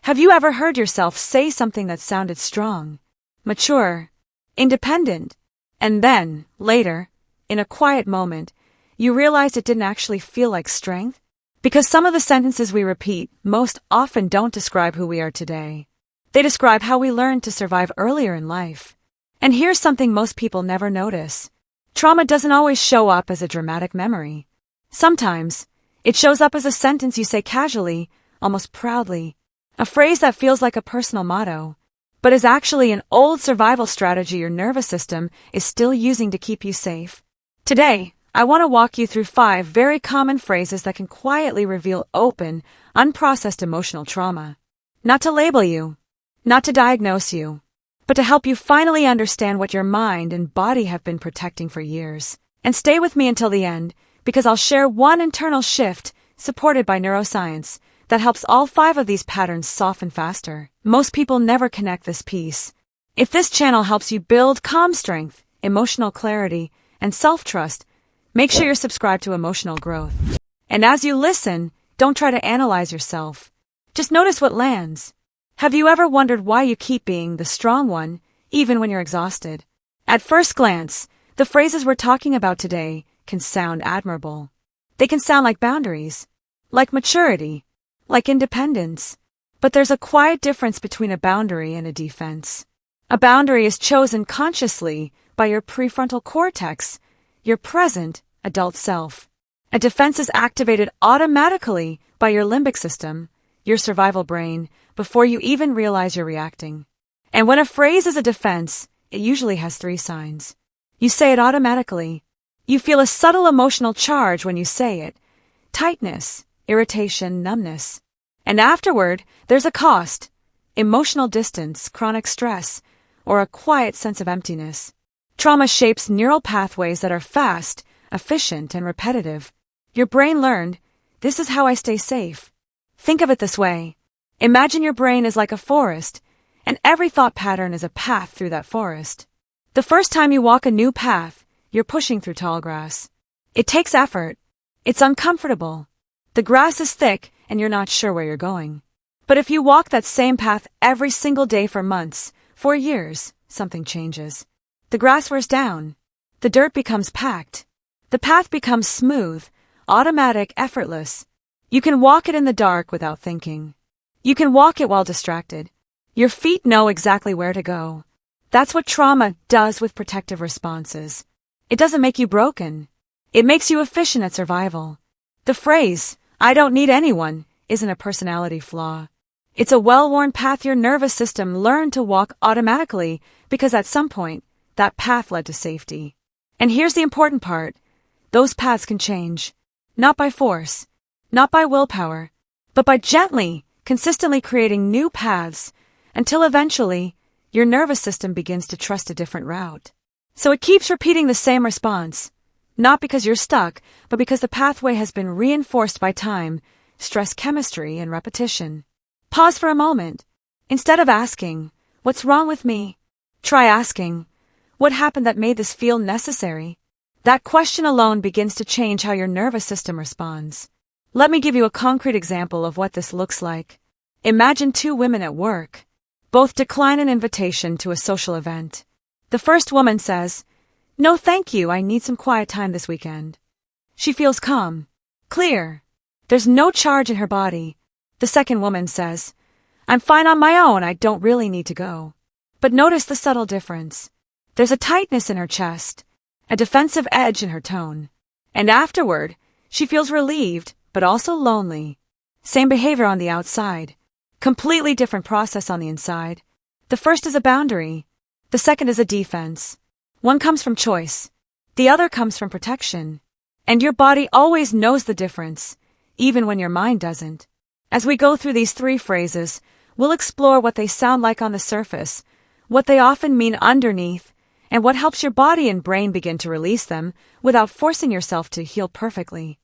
Have you ever heard yourself say something that sounded strong, mature, independent, and then, later, in a quiet moment, you realized it didn't actually feel like strength? Because some of the sentences we repeat most often don't describe who we are today. They describe how we learned to survive earlier in life. And here's something most people never notice. Trauma doesn't always show up as a dramatic memory. Sometimes, it shows up as a sentence you say casually, almost proudly, a phrase that feels like a personal motto, but is actually an old survival strategy your nervous system is still using to keep you safe. Today, I want to walk you through 5 very common phrases that can quietly reveal open, unprocessed emotional trauma. Not to label you, not to diagnose you, but to help you finally understand what your mind and body have been protecting for years. And stay with me until the end, because I'll share one internal shift, supported by neuroscience, that helps all 5 of these patterns soften faster. Most people never connect this piece. If this channel helps you build calm strength, emotional clarity, and self-trust, make sure you're subscribed to Emotional Growth. And as you listen, don't try to analyze yourself. Just notice what lands. Have you ever wondered why you keep being the strong one, even when you're exhausted? At first glance, the phrases we're talking about today can sound admirable. They can sound like boundaries, like maturity, like independence. But there's a quiet difference between a boundary and a defense. A boundary is chosen consciously by your prefrontal cortex, your present, adult self. A defense is activated automatically by your limbic system, your survival brain, before you even realize you're reacting. And when a phrase is a defense, it usually has 3 signs. You say it automatically. You feel a subtle emotional charge when you say it. Tightness, irritation, numbness. And afterward, there's a cost. Emotional distance, chronic stress, or a quiet sense of emptiness. Trauma shapes neural pathways that are fast, efficient, and repetitive. Your brain learned, this is how I stay safe. Think of it this way. Imagine your brain is like a forest, and every thought pattern is a path through that forest. The first time you walk a new path, you're pushing through tall grass. It takes effort. It's uncomfortable. The grass is thick, and you're not sure where you're going. But if you walk that same path every single day for months, for years, something changes. The grass wears down. The dirt becomes packed. The path becomes smooth, automatic, effortless. You can walk it in the dark without thinking. You can walk it while distracted. Your feet know exactly where to go. That's what trauma does with protective responses. It doesn't make you broken. It makes you efficient at survival. The phrase, "I don't need anyone," isn't a personality flaw. It's a well-worn path your nervous system learned to walk automatically because at some point, that path led to safety. And here's the important part. Those paths can change. Not by force, not by willpower, but by gently, consistently creating new paths until eventually, your nervous system begins to trust a different route. So it keeps repeating the same response, not because you're stuck, but because the pathway has been reinforced by time, stress chemistry, and repetition. Pause for a moment. Instead of asking, "What's wrong with me?" try asking, "What happened that made this feel necessary?" That question alone begins to change how your nervous system responds. Let me give you a concrete example of what this looks like. Imagine 2 women at work. Both decline an invitation to a social event. The first woman says, "No thank you, I need some quiet time this weekend." She feels calm, clear. There's no charge in her body. The second woman says, "I'm fine on my own, I don't really need to go." But notice the subtle difference. There's a tightness in her chest, a defensive edge in her tone. And afterward, she feels relieved, but also lonely. Same behavior on the outside. Completely different process on the inside. The first is a boundary. The second is a defense. One comes from choice. The other comes from protection. And your body always knows the difference, even when your mind doesn't. As we go through these 3 phrases, we'll explore what they sound like on the surface, what they often mean underneath, and what helps your body and brain begin to release them without forcing yourself to heal perfectly.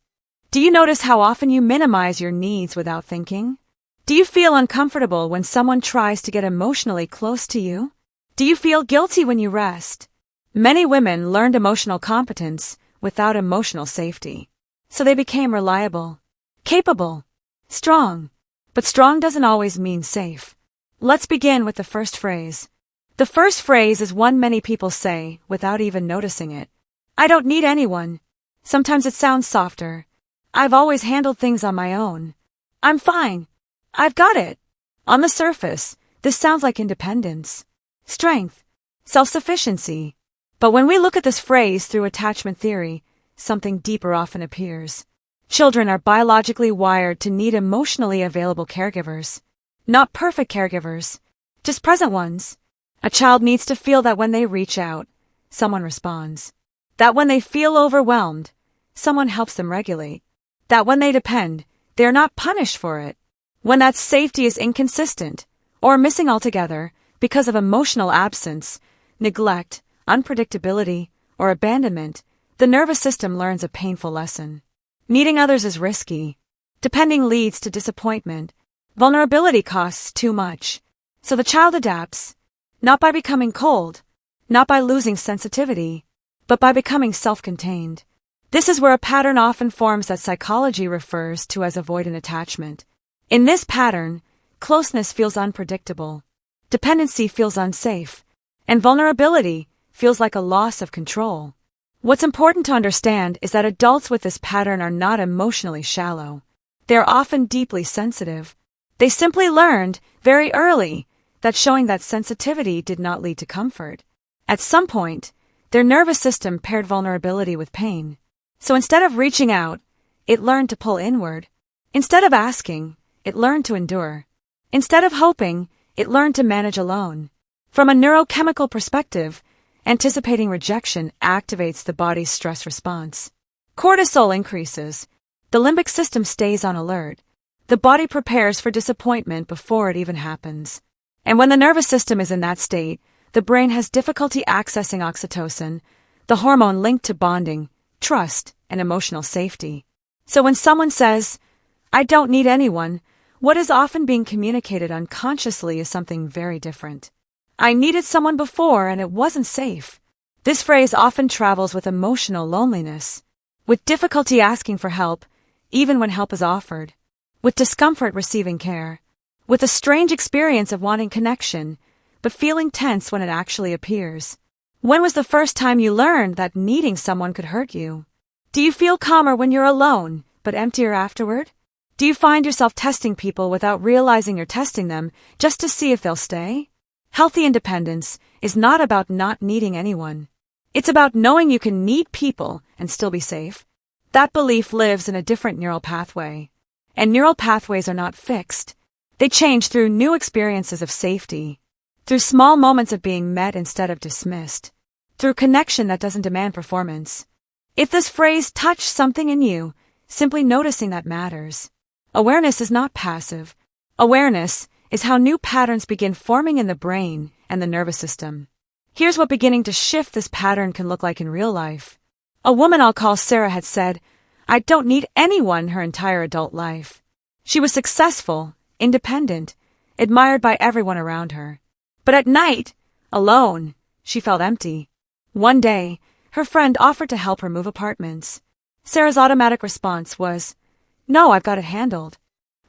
Do you notice how often you minimize your needs without thinking? Do you feel uncomfortable when someone tries to get emotionally close to you? Do you feel guilty when you rest? Many women learned emotional competence without emotional safety. So they became reliable, capable, strong, But strong doesn't always mean safe. Let's begin with the first phrase. The first phrase is one many people say without even noticing it. I don't need anyone. Sometimes it sounds softer. I've always handled things on my own. I'm fine. I've got it. On the surface, this sounds like independence, strength, self-sufficiency. But when we look at this phrase through attachment theory, something deeper often appears. Children are biologically wired to need emotionally available caregivers. Not perfect caregivers, just present ones. A child needs to feel that when they reach out, someone responds. That when they feel overwhelmed, someone helps them regulate. That when they depend, they are not punished for it. When that safety is inconsistent or missing altogether because of emotional absence, neglect, unpredictability, or abandonment, the nervous system learns a painful lesson. Needing others is risky. Depending leads to disappointment. Vulnerability costs too much. So the child adapts, not by becoming cold, not by losing sensitivity, but by becoming self-contained. This is where a pattern often forms that psychology refers to as avoidant attachment. In this pattern, closeness feels unpredictable, dependency feels unsafe, and vulnerability feels like a loss of control. What's important to understand is that adults with this pattern are not emotionally shallow. They are often deeply sensitive. They simply learned, very early, that showing that sensitivity did not lead to comfort. At some point, their nervous system paired vulnerability with pain. So instead of reaching out, it learned to pull inward. Instead of asking, it learned to endure. Instead of hoping, it learned to manage alone. From a neurochemical perspective, anticipating rejection activates the body's stress response. Cortisol increases. The limbic system stays on alert. The body prepares for disappointment before it even happens. And when the nervous system is in that state, the brain has difficulty accessing oxytocin, the hormone linked to bonding, trust, and emotional safety. So when someone says, I don't need anyone, what is often being communicated unconsciously is something very different. I needed someone before and it wasn't safe. This phrase often travels with emotional loneliness, with difficulty asking for help, even when help is offered, with discomfort receiving care, with a strange experience of wanting connection, but feeling tense when it actually appears. When was the first time you learned that needing someone could hurt you? Do you feel calmer when you're alone, but emptier afterward? Do you find yourself testing people without realizing you're testing them just to see if they'll stay? Healthy independence is not about not needing anyone. It's about knowing you can need people and still be safe. That belief lives in a different neural pathway. And neural pathways are not fixed. They change through new experiences of safety, through small moments of being met instead of dismissed, through connection that doesn't demand performance. If this phrase touched something in you, simply noticing that matters. Awareness is not passive. Awareness is how new patterns begin forming in the brain and the nervous system. Here's what beginning to shift this pattern can look like in real life. A woman I'll call Sarah had said, I don't need anyone her entire adult life. She was successful, independent, admired by everyone around her. But at night, alone, she felt empty. One day, her friend offered to help her move apartments. Sarah's automatic response was, No, I've got it handled.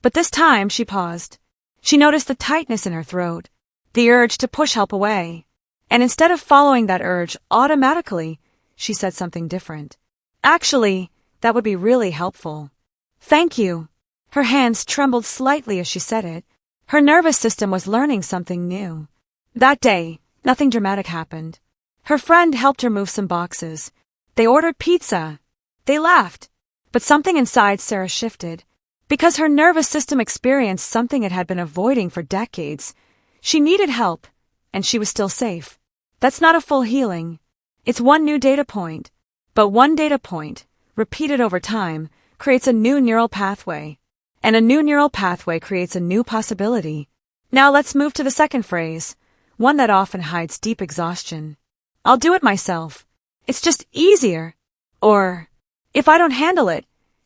But this time she paused. She noticed the tightness in her throat, the urge to push help away. And instead of following that urge automatically, she said something different. Actually, that would be really helpful. Thank you. Her hands trembled slightly as she said it. Her nervous system was learning something new. That day, nothing dramatic happened. Her friend helped her move some boxes. They ordered pizza. They laughed. But something inside Sarah shifted. Because her nervous system experienced something it had been avoiding for decades. She needed help, and she was still safe. That's not a full healing. It's one new data point. But one data point, repeated over time, creates a new neural pathway. And a new neural pathway creates a new possibility. Now let's move to the second phrase, one that often hides deep exhaustion. I'll do it myself. It's just easier. Or, if I don't handle it,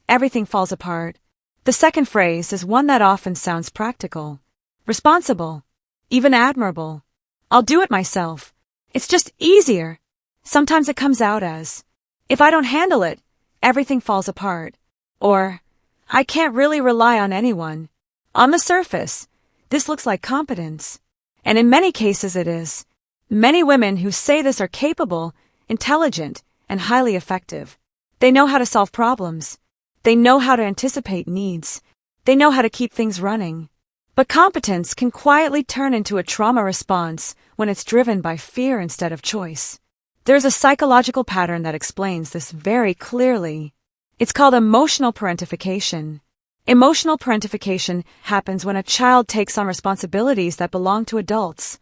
everything falls apart. The second phrase is one that often sounds practical, responsible, even admirable. I'll do it myself. It's just easier. Sometimes it comes out as, if I don't handle it, everything falls apart. Or, I can't really rely on anyone. On the surface, this looks like competence. And in many cases it is. Many women who say this are capable, intelligent, and highly effective. They know how to solve problems. They know how to anticipate needs. They know how to keep things running. But competence can quietly turn into a trauma response when it's driven by fear instead of choice. There's a psychological pattern that explains this very clearly. It's called emotional parentification. Emotional parentification happens when a child takes on responsibilities that belong to adults,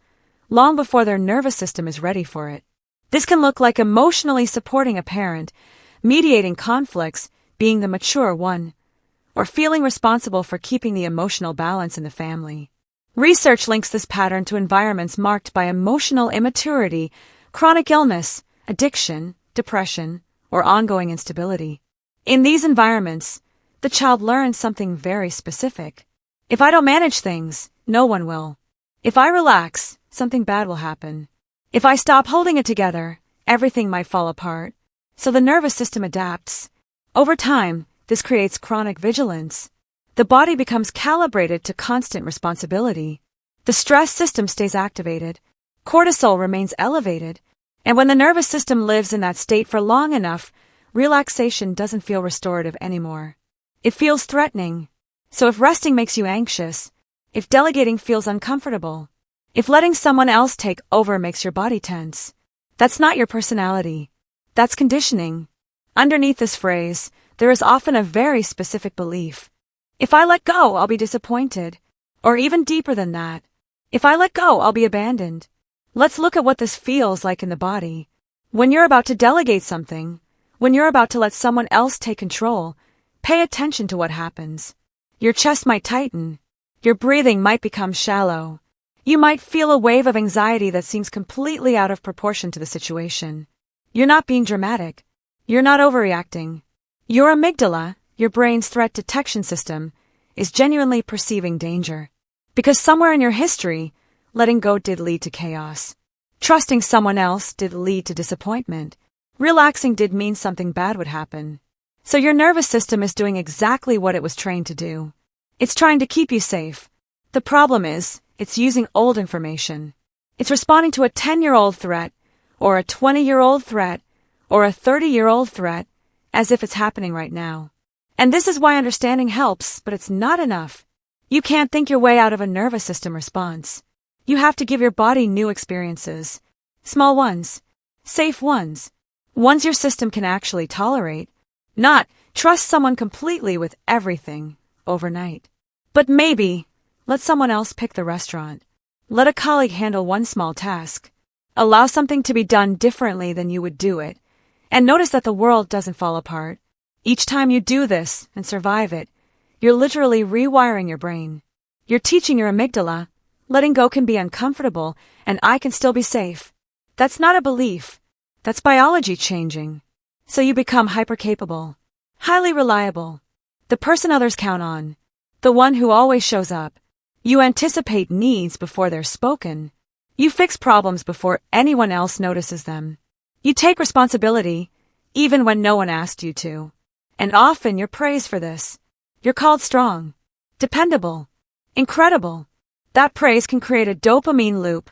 long before their nervous system is ready for it. This can look like emotionally supporting a parent, mediating conflicts, being the mature one, or feeling responsible for keeping the emotional balance in the family. Research links this pattern to environments marked by emotional immaturity, chronic illness, addiction, depression, or ongoing instability. In these environments, the child learns something very specific. If I don't manage things, no one will. If I relax, something bad will happen. If I stop holding it together, everything might fall apart. So the nervous system adapts. Over time, this creates chronic vigilance. The body becomes calibrated to constant responsibility. The stress system stays activated. Cortisol remains elevated. And when the nervous system lives in that state for long enough, relaxation doesn't feel restorative anymore. It feels threatening. So if resting makes you anxious, if delegating feels uncomfortable, if letting someone else take over makes your body tense, that's not your personality. That's conditioning. Underneath this phrase, there is often a very specific belief. If I let go, I'll be disappointed. Or even deeper than that. If I let go, I'll be abandoned. Let's look at what this feels like in the body. When you're about to delegate something, when you're about to let someone else take control, pay attention to what happens. Your chest might tighten. Your breathing might become shallow. You might feel a wave of anxiety that seems completely out of proportion to the situation. You're not being dramatic. You're not overreacting. Your amygdala, your brain's threat detection system, is genuinely perceiving danger. Because somewhere in your history, letting go did lead to chaos. Trusting someone else did lead to disappointment. Relaxing did mean something bad would happen. So your nervous system is doing exactly what it was trained to do. It's trying to keep you safe. The problem is, it's using old information. It's responding to a 10-year-old threat, or a 20-year-old threat, or a 30-year-old threat, as if it's happening right now. And this is why understanding helps, but it's not enough. You can't think your way out of a nervous system response. You have to give your body new experiences. Small ones. Safe ones. Ones your system can actually tolerate. Not trust someone completely with everything overnight. But maybe let someone else pick the restaurant. Let a colleague handle one small task. Allow something to be done differently than you would do it. And notice that the world doesn't fall apart. Each time you do this and survive it, you're literally rewiring your brain. You're teaching your amygdala, letting go can be uncomfortable and I can still be safe. That's not a belief. That's biology changing. So you become hypercapable, highly reliable, the person others count on, the one who always shows up. You anticipate needs before they're spoken. You fix problems before anyone else notices them. You take responsibility, even when no one asked you to. And often you're praised for this. You're called strong, dependable, incredible. That praise can create a dopamine loop.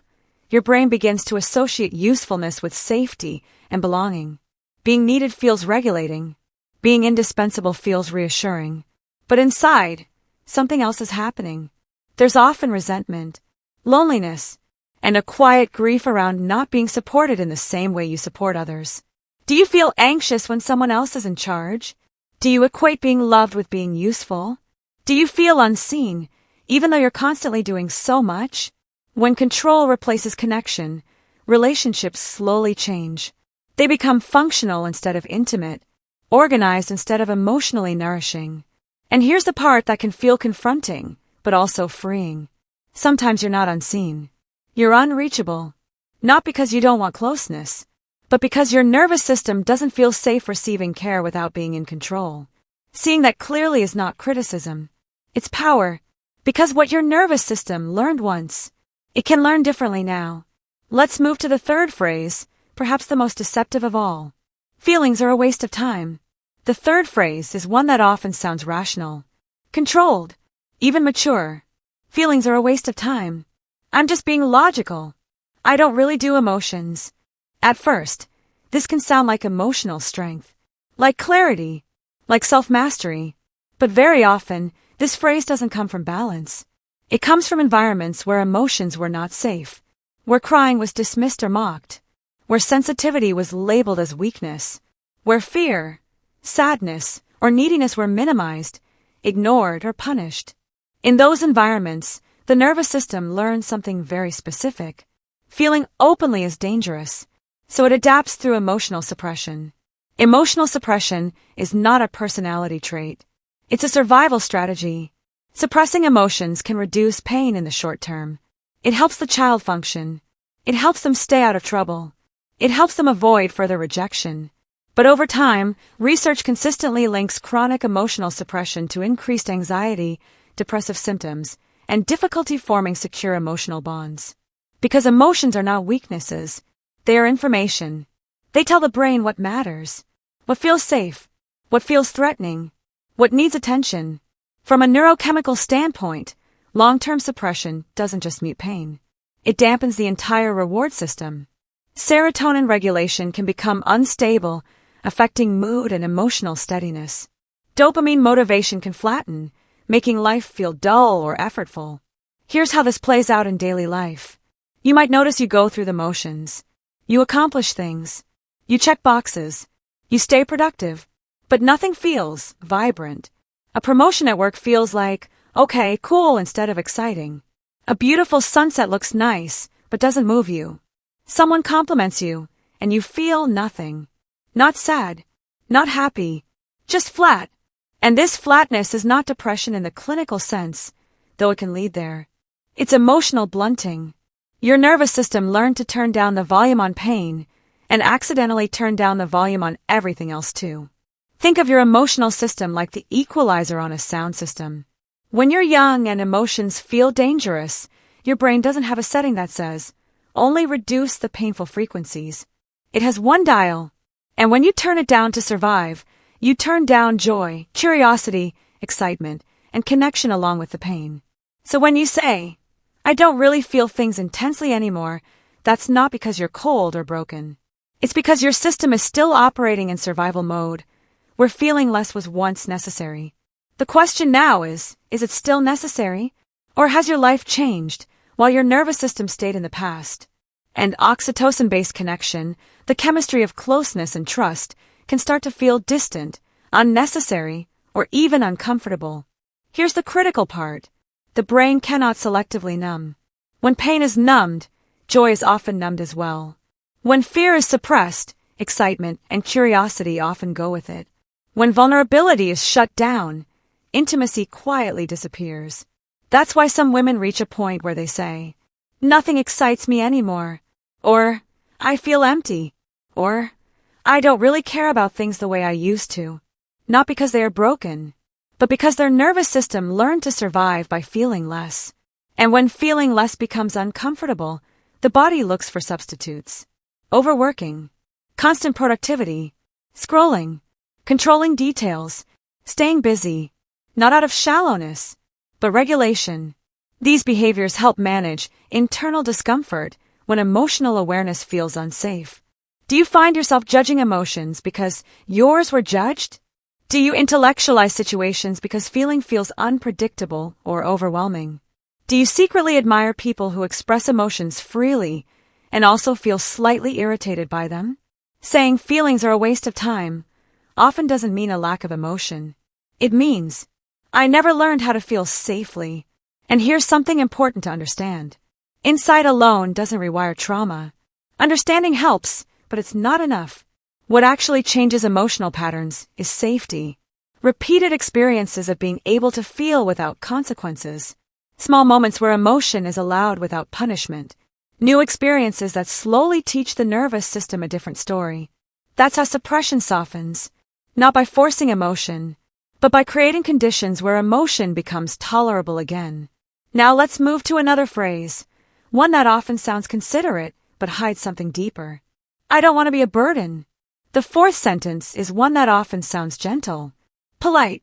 Your brain begins to associate usefulness with safety and belonging. Being needed feels regulating. Being indispensable feels reassuring. But inside, something else is happening. There's often resentment, loneliness, and a quiet grief around not being supported in the same way you support others. Do you feel anxious when someone else is in charge? Do you equate being loved with being useful? Do you feel unseen, even though you're constantly doing so much? When control replaces connection, relationships slowly change. They become functional instead of intimate, organized instead of emotionally nourishing. And here's the part that can feel confronting, but also freeing. Sometimes you're not unseen. You're unreachable. Not because you don't want closeness, but because your nervous system doesn't feel safe receiving care without being in control. Seeing that clearly is not criticism. It's power. Because what your nervous system learned once, it can learn differently now. Let's move to the third phrase, perhaps the most deceptive of all. Feelings are a waste of time. The third phrase is one that often sounds rational. Controlled. even mature. Feelings are a waste of time. I'm just being logical. I don't really do emotions. At first, this can sound like emotional strength, like clarity, like self-mastery. But very often, this phrase doesn't come from balance. It comes from environments where emotions were not safe, where crying was dismissed or mocked, where sensitivity was labeled as weakness, where fear, sadness, or neediness were minimized, ignored, or punished. In those environments, the nervous system learns something very specific. Feeling openly is dangerous, so it adapts through emotional suppression. Emotional suppression is not a personality trait. It's a survival strategy. Suppressing emotions can reduce pain in the short term. It helps the child function. It helps them stay out of trouble. It helps them avoid further rejection. But over time, research consistently links chronic emotional suppression to increased anxiety, depressive symptoms, and difficulty forming secure emotional bonds. Because emotions are not weaknesses, they are information. They tell the brain what matters, what feels safe, what feels threatening, what needs attention. From a neurochemical standpoint, long-term suppression doesn't just mute pain. It dampens the entire reward system. Serotonin regulation can become unstable, affecting mood and emotional steadiness. Dopamine motivation can flatten, making life feel dull or effortful. Here's how this plays out in daily life. You might notice you go through the motions. You accomplish things. You check boxes. You stay productive. But nothing feels vibrant. A promotion at work feels like, okay, cool instead of exciting. A beautiful sunset looks nice, but doesn't move you. Someone compliments you, and you feel nothing. Not sad. Not happy. Just flat. And this flatness is not depression in the clinical sense, though it can lead there. It's emotional blunting. Your nervous system learned to turn down the volume on pain and accidentally turn down the volume on everything else too. Think of your emotional system like the equalizer on a sound system. When you're young and emotions feel dangerous, your brain doesn't have a setting that says, only reduce the painful frequencies. It has one dial, and when you turn it down to survive, you turn down joy, curiosity, excitement, and connection along with the pain. So when you say, I don't really feel things intensely anymore, that's not because you're cold or broken. It's because your system is still operating in survival mode, where feeling less was once necessary. The question now is it still necessary? Or has your life changed while your nervous system stayed in the past? And oxytocin-based connection, the chemistry of closeness and trust, can start to feel distant, unnecessary, or even uncomfortable. Here's the critical part. The brain cannot selectively numb. When pain is numbed, joy is often numbed as well. When fear is suppressed, excitement and curiosity often go with it. When vulnerability is shut down, intimacy quietly disappears. That's why some women reach a point where they say, nothing excites me anymore, or I feel empty, or I don't really care about things the way I used to. Not because they are broken, but because their nervous system learned to survive by feeling less. And when feeling less becomes uncomfortable, the body looks for substitutes. Overworking, constant productivity, scrolling, controlling details, staying busy, not out of shallowness, but regulation. These behaviors help manage internal discomfort when emotional awareness feels unsafe. Do you find yourself judging emotions because yours were judged? Do you intellectualize situations because feeling feels unpredictable or overwhelming? Do you secretly admire people who express emotions freely and also feel slightly irritated by them? Saying feelings are a waste of time often doesn't mean a lack of emotion. It means, I never learned how to feel safely. And here's something important to understand. Insight alone doesn't rewire trauma. Understanding helps, but it's not enough. What actually changes emotional patterns is safety. Repeated experiences of being able to feel without consequences. Small moments where emotion is allowed without punishment. New experiences that slowly teach the nervous system a different story. That's how suppression softens. Not by forcing emotion, but by creating conditions where emotion becomes tolerable again. Now let's move to another phrase, one that often sounds considerate but hides something deeper. I don't want to be a burden. The fourth sentence is one that often sounds gentle, polite,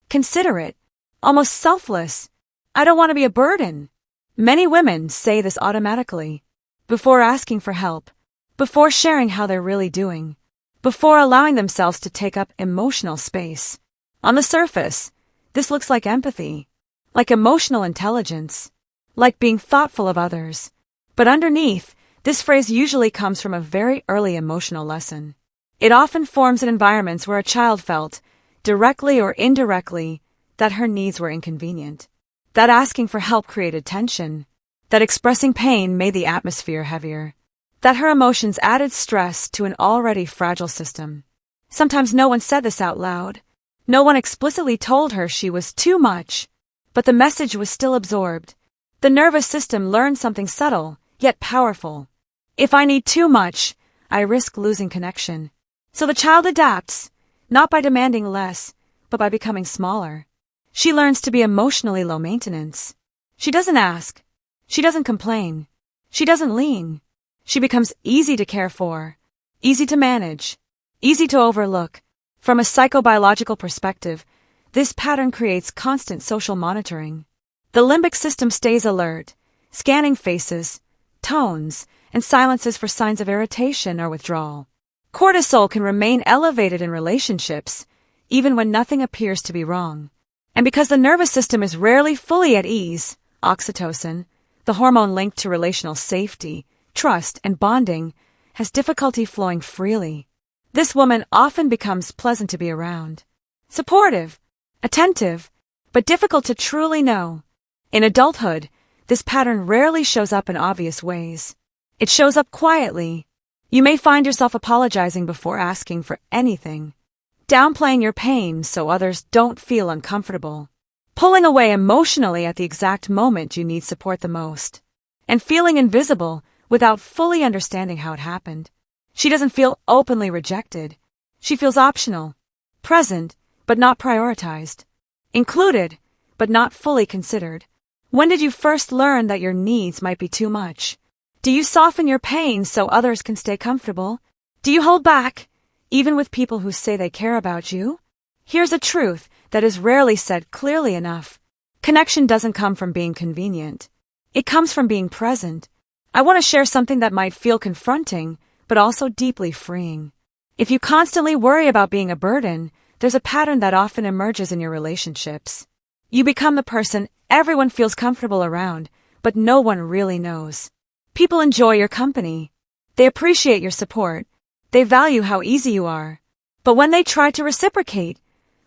considerate, almost selfless, I don't want to be a burden. Many women say this automatically, before asking for help, before sharing how they're really doing, before allowing themselves to take up emotional space. On the surface, this looks like empathy, like emotional intelligence, like being thoughtful of others. But underneath, this phrase usually comes from a very early emotional lesson. It often forms in environments where a child felt, directly or indirectly, that her needs were inconvenient, that asking for help created tension, that expressing pain made the atmosphere heavier, that her emotions added stress to an already fragile system. Sometimes no one said this out loud. No one explicitly told her she was too much, but the message was still absorbed. The nervous system learned something subtle, yet powerful. If I need too much, I risk losing connection. So the child adapts, not by demanding less, but by becoming smaller. She learns to be emotionally low maintenance. She doesn't ask. She doesn't complain. She doesn't lean. She becomes easy to care for, easy to manage, easy to overlook. From a psychobiological perspective, this pattern creates constant social monitoring. The limbic system stays alert, scanning faces, tones, and silences for signs of irritation or withdrawal. Cortisol can remain elevated in relationships, even when nothing appears to be wrong. And because the nervous system is rarely fully at ease, oxytocin, the hormone linked to relational safety, trust, and bonding, has difficulty flowing freely. This woman often becomes pleasant to be around, supportive, attentive, but difficult to truly know. In adulthood, this pattern rarely shows up in obvious ways. It shows up quietly. You may find yourself apologizing before asking for anything, downplaying your pain so others don't feel uncomfortable, pulling away emotionally at the exact moment you need support the most, and feeling invisible without fully understanding how it happened. She doesn't feel openly rejected. She feels optional, present, but not prioritized, included, but not fully considered. When did you first learn that your needs might be too much? Do you soften your pain so others can stay comfortable? Do you hold back, even with people who say they care about you? Here's a truth that is rarely said clearly enough. Connection doesn't come from being convenient. It comes from being present. I want to share something that might feel confronting, but also deeply freeing. If you constantly worry about being a burden, there's a pattern that often emerges in your relationships. You become the person everyone feels comfortable around, but no one really knows. People enjoy your company. They appreciate your support. They value how easy you are. But when they try to reciprocate,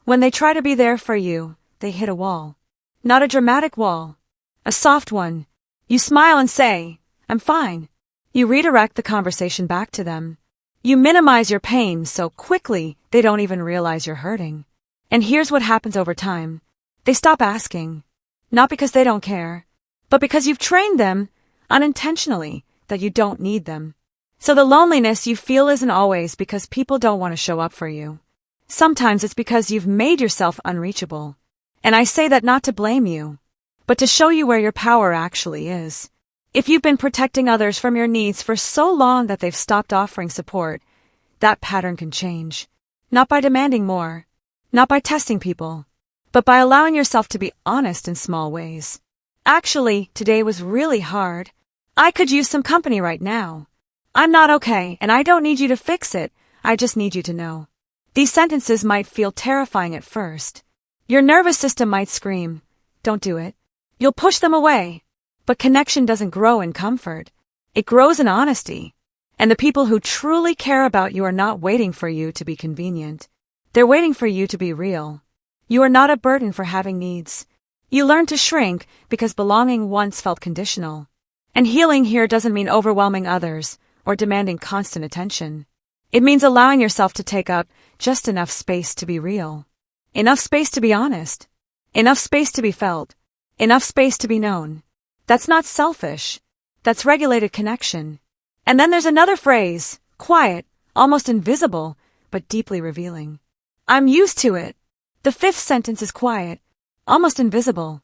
when they try to be there for you, they hit a wall. Not a dramatic wall. A soft one. You smile and say, "I'm fine." You redirect the conversation back to them. You minimize your pain so quickly they don't even realize you're hurting. And here's what happens over time. They stop asking. Not because they don't care, but because you've trained them, unintentionally, that you don't need them. So the loneliness you feel isn't always because people don't want to show up for you. Sometimes it's because you've made yourself unreachable. And I say that not to blame you, but to show you where your power actually is. If you've been protecting others from your needs for so long that they've stopped offering support, that pattern can change. Not by demanding more, not by testing people, but by allowing yourself to be honest in small ways. Actually, today was really hard. I could use some company right now. I'm not okay, and I don't need you to fix it. I just need you to know. These sentences might feel terrifying at first. Your nervous system might scream, "Don't do it." You'll push them away. But connection doesn't grow in comfort. It grows in honesty. And the people who truly care about you are not waiting for you to be convenient. They're waiting for you to be real. You are not a burden for having needs. You learn to shrink because belonging once felt conditional. And healing here doesn't mean overwhelming others or demanding constant attention. It means allowing yourself to take up just enough space to be real. Enough space to be honest. Enough space to be felt. Enough space to be known. That's not selfish. That's regulated connection. And then there's another phrase, quiet, almost invisible, but deeply revealing. I'm used to it. The fifth sentence is quiet, almost invisible.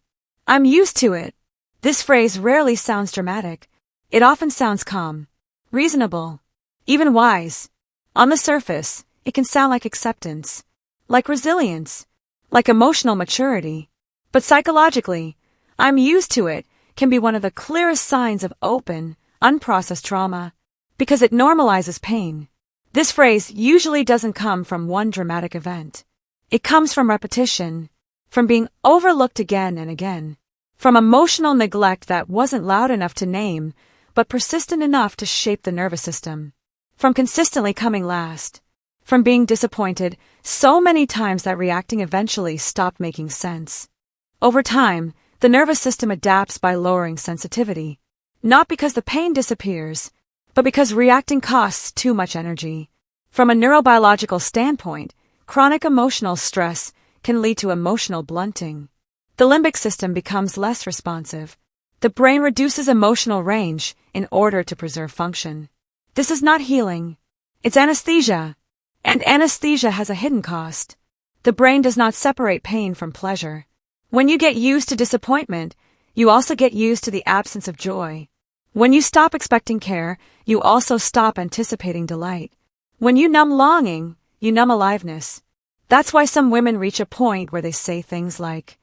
I'm used to it. This phrase rarely sounds dramatic. It often sounds calm, reasonable, even wise. On the surface, it can sound like acceptance, like resilience, like emotional maturity. But psychologically, "I'm used to it" can be one of the clearest signs of open, unprocessed trauma, because it normalizes pain. This phrase usually doesn't come from one dramatic event. It comes from repetition, from being overlooked again and again, from emotional neglect that wasn't loud enough to name, but persistent enough to shape the nervous system, from consistently coming last, from being disappointed so many times that reacting eventually stopped making sense. Over time, the nervous system adapts by lowering sensitivity, not because the pain disappears, but because reacting costs too much energy. From a neurobiological standpoint, chronic emotional stress can lead to emotional blunting. The limbic system becomes less responsive. The brain reduces emotional range in order to preserve function. This is not healing. It's anesthesia. And anesthesia has a hidden cost. The brain does not separate pain from pleasure. When you get used to disappointment, you also get used to the absence of joy. When you stop expecting care, you also stop anticipating delight. When you numb longing, you numb aliveness. That's why some women reach a point where they say things like,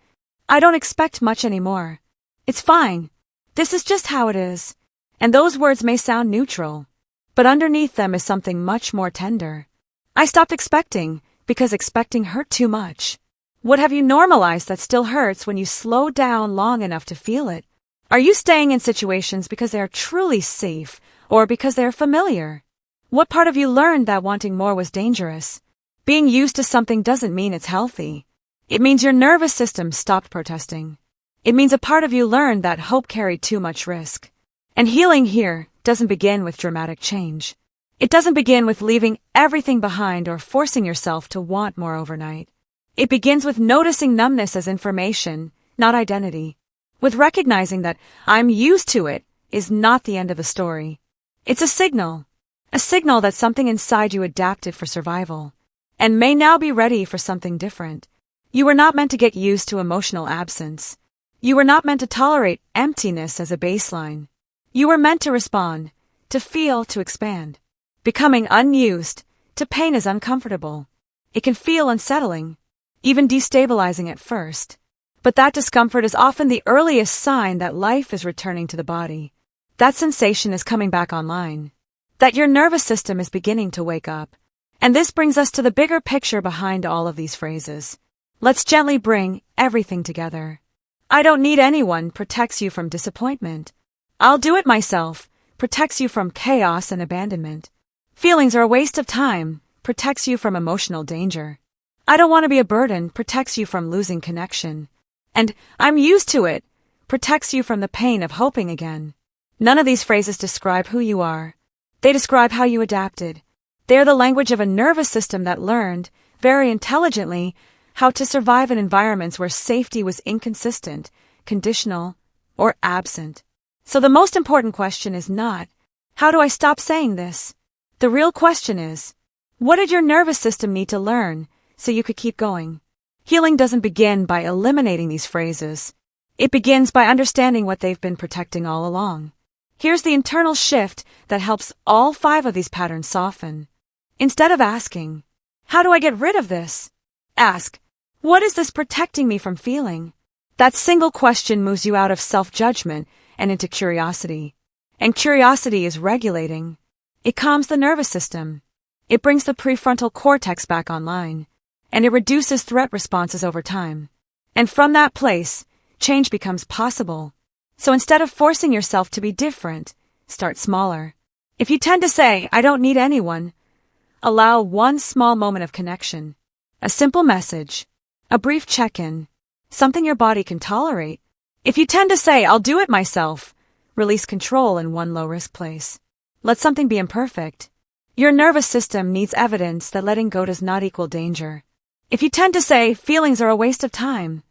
"I don't expect much anymore. It's fine. This is just how it is." And those words may sound neutral, but underneath them is something much more tender. I stopped expecting because expecting hurt too much. What have you normalized that still hurts when you slow down long enough to feel it? Are you staying in situations because they are truly safe or because they are familiar? What part of you learned that wanting more was dangerous? Being used to something doesn't mean it's healthy. It means your nervous system stopped protesting. It means a part of you learned that hope carried too much risk. And healing here doesn't begin with dramatic change. It doesn't begin with leaving everything behind or forcing yourself to want more overnight. It begins with noticing numbness as information, not identity. With recognizing that "I'm used to it" is not the end of the story. It's a signal that something inside you adapted for survival, and may now be ready for something different. You were not meant to get used to emotional absence. You were not meant to tolerate emptiness as a baseline. You were meant to respond, to feel, to expand. Becoming unused to pain is uncomfortable. It can feel unsettling, even destabilizing at first. But that discomfort is often the earliest sign that life is returning to the body. That sensation is coming back online. That your nervous system is beginning to wake up. And this brings us to the bigger picture behind all of these phrases. Let's gently bring everything together. "I don't need anyone" protects you from disappointment. "I'll do it myself" protects you from chaos and abandonment. "Feelings are a waste of time" protects you from emotional danger. "I don't want to be a burden" protects you from losing connection. And "I'm used to it" protects you from the pain of hoping again. None of these phrases describe who you are. They describe how you adapted. They are the language of a nervous system that learned, very intelligently, how to survive in environments where safety was inconsistent, conditional, or absent. So the most important question is not, "How do I stop saying this?" The real question is, what did your nervous system need to learn so you could keep going? Healing doesn't begin by eliminating these phrases. It begins by understanding what they've been protecting all along. Here's the internal shift that helps all 5 of these patterns soften. Instead of asking, "How do I get rid of this?" ask, "What is this protecting me from feeling?" That single question moves you out of self-judgment and into curiosity. And curiosity is regulating. It calms the nervous system. It brings the prefrontal cortex back online. And it reduces threat responses over time. And from that place, change becomes possible. So instead of forcing yourself to be different, start smaller. If you tend to say, "I don't need anyone," allow one small moment of connection. A simple message. A brief check-in. Something your body can tolerate. If you tend to say, "I'll do it myself," release control in one low-risk place. Let something be imperfect. Your nervous system needs evidence that letting go does not equal danger. If you tend to say, "Feelings are a waste of time,"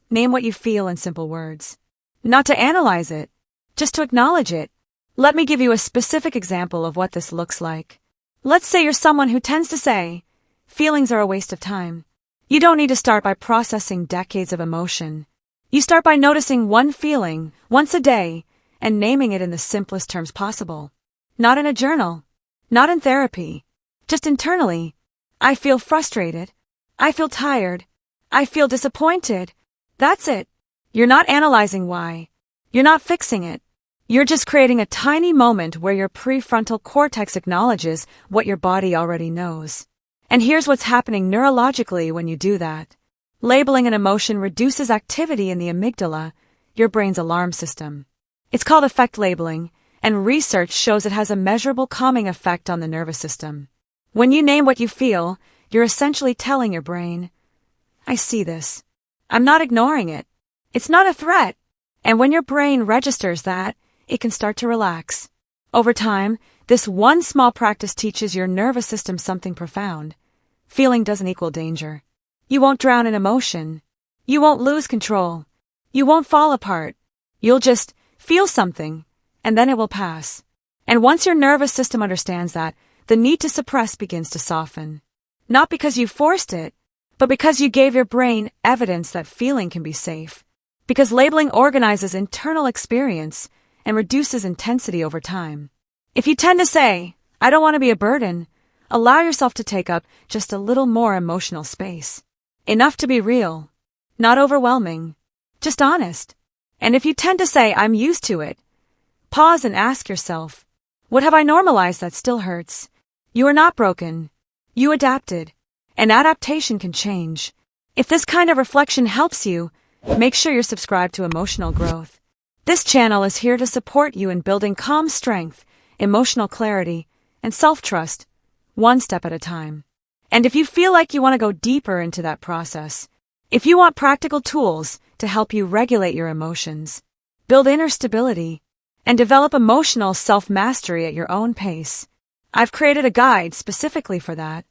name what you feel in simple words. Not to analyze it, just to acknowledge it. Let me give you a specific example of what this looks like. Let's say you're someone who tends to say, "Feelings are a waste of time." You don't need to start by processing decades of emotion. You start by noticing one feeling, once a day, and naming it in the simplest terms possible. Not in a journal. Not in therapy. Just internally. "I feel frustrated. I feel tired. I feel disappointed." That's it. You're not analyzing why. You're not fixing it. You're just creating a tiny moment where your prefrontal cortex acknowledges what your body already knows. And here's what's happening neurologically when you do that. Labeling an emotion reduces activity in the amygdala, your brain's alarm system. It's called affect labeling, and research shows it has a measurable calming effect on the nervous system. When you name what you feel, you're essentially telling your brain, I see this. I'm not ignoring it. It's not a threat. And when your brain registers that, it can start to relax. Over time, this one small practice teaches your nervous system something profound. Feeling doesn't equal danger. You won't drown in emotion. You won't lose control. You won't fall apart. You'll just feel something, and then it will pass. And once your nervous system understands that, the need to suppress begins to soften. Not because you forced it, but because you gave your brain evidence that feeling can be safe. Because labeling organizes internal experience and reduces intensity over time. If you tend to say, I don't want to be a burden, allow yourself to take up just a little more emotional space. Enough to be real. Not overwhelming. Just honest. And if you tend to say, I'm used to it, pause and ask yourself, what have I normalized that still hurts? You are not broken. You adapted. And adaptation can change. If this kind of reflection helps you, make sure you're subscribed to Emotional Growth. This channel is here to support you in building calm strength, emotional clarity, and self-trust, one step at a time. And if you feel like you want to go deeper into that process, if you want practical tools to help you regulate your emotions, build inner stability, and develop emotional self-mastery at your own pace, I've created a guide specifically for that.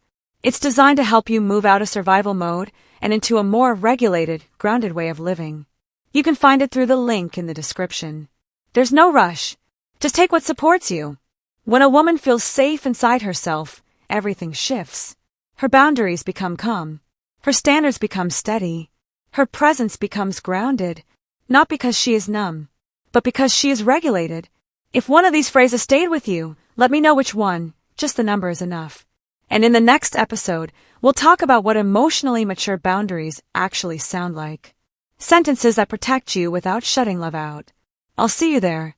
It's designed to help you move out of survival mode and into a more regulated, grounded way of living. You can find it through the link in the description. There's no rush. Just take what supports you. When a woman feels safe inside herself, everything shifts. Her boundaries become calm. Her standards become steady. Her presence becomes grounded, not because she is numb, but because she is regulated. If one of these phrases stayed with you, let me know which one. Just the number is enough. And in the next episode, we'll talk about what emotionally mature boundaries actually sound like. Sentences that protect you without shutting love out. I'll see you there.